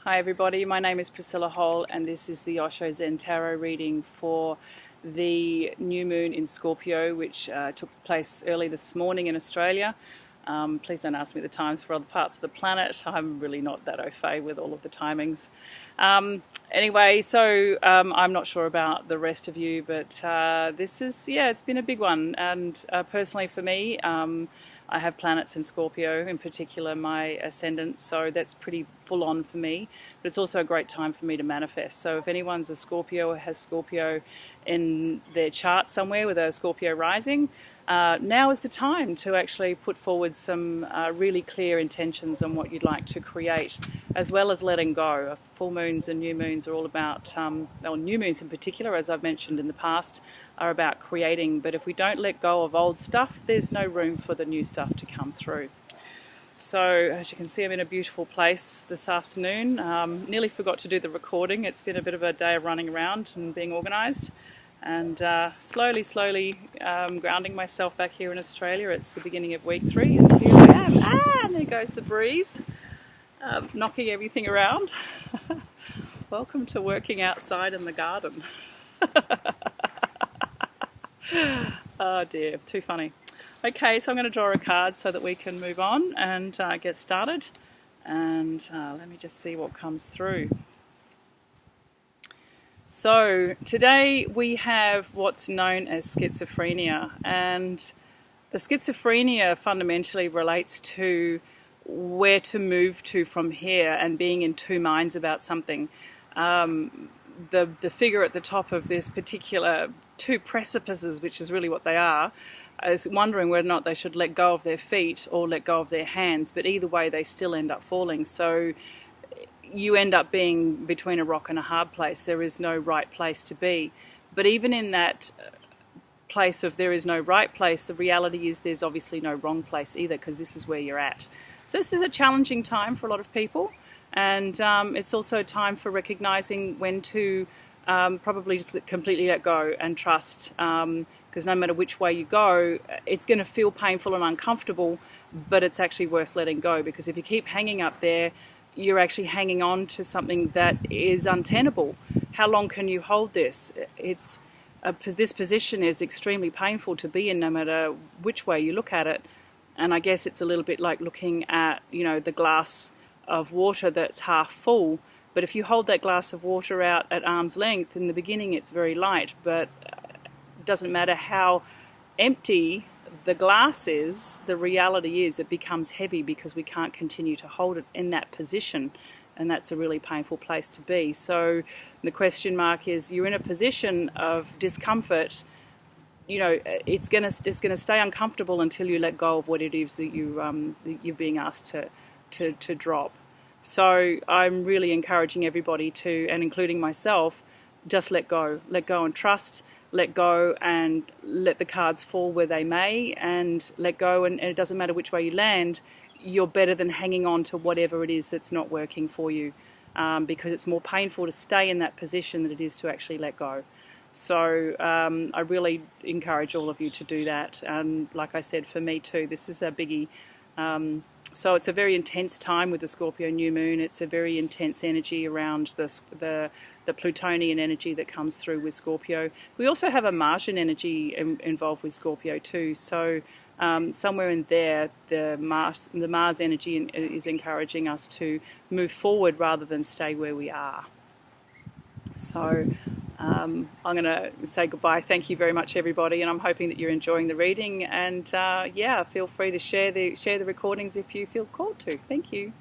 Hi everybody, my name is Priscilla Hole and this is the Osho Zen Tarot reading for the new moon in Scorpio, which took place early this morning in Australia. Please don't ask me the times for other parts of the planet. I'm really not that au fait with all of the timings. Anyway, so I'm not sure about the rest of you, but this is, it's been a big one. And personally for me, I have planets in Scorpio, in particular my ascendant, so that's pretty full on for me. But it's also a great time for me to manifest. So if anyone's a Scorpio or has Scorpio in their chart somewhere with a Scorpio rising, now is the time to actually put forward some really clear intentions on what you'd like to create, as well as letting go. Full moons and new moons are all about, well, new moons in particular, as I've mentioned in the past, are about creating. But if we don't let go of old stuff, there's no room for the new stuff to come through. So as you can see, I'm in a beautiful place this afternoon. Nearly forgot to do the recording. It's been a bit of a day of running around and being organised. And slowly grounding myself back here in Australia. It's the beginning of week 3 and here I am. And there goes the breeze, knocking everything around. Welcome to working outside in the garden. Oh dear, too funny. Okay, so I'm going to draw a card so that we can move on and get started. And let me just see what comes through. So today we have what's known as schizophrenia, and the schizophrenia fundamentally relates to where to move to from here and being in two minds about something. The figure at the top of this particular two precipices, which is really what they are, is wondering whether or not they should let go of their feet or let go of their hands, but either way they still end up falling. So you end up being between a rock and a hard place. There is no right place to be. But even in that place of there is no right place, the reality is there's obviously no wrong place either, because this is where you're at. So this is a challenging time for a lot of people, and it's also a time for recognizing when to probably just completely let go and trust, because no matter which way you go, it's going to feel painful and uncomfortable, but it's actually worth letting go, because if you keep hanging up there, you're actually hanging on to something that is untenable. How long can you hold this? This position is extremely painful to be in, no matter which way you look at it. And I guess it's a little bit like looking at, the glass of water that's half full. But if you hold that glass of water out at arm's length, in the beginning it's very light, but it doesn't matter how empty the glass is, the reality is it becomes heavy because we can't continue to hold it in that position, and that's a really painful place to be. So the question mark is, you're in a position of discomfort. It's gonna stay uncomfortable until you let go of what it is that you're being asked to drop. So I'm really encouraging everybody to, and including myself, just let go and trust. Let go and let the cards fall where they may, and let go, and it doesn't matter which way you land, you're better than hanging on to whatever it is that's not working for you, because it's more painful to stay in that position than it is to actually let go. So I really encourage all of you to do that, and like I said, for me too, this is a biggie. So it's a very intense time with the Scorpio new moon. It's a very intense energy around the Plutonian energy that comes through with Scorpio. We also have a Martian energy involved with Scorpio too. So somewhere in there, the Mars energy is encouraging us to move forward rather than stay where we are. So I'm going to say goodbye. Thank you very much, everybody, and I'm hoping that you're enjoying the reading. And feel free to share the recordings if you feel called to. Thank you.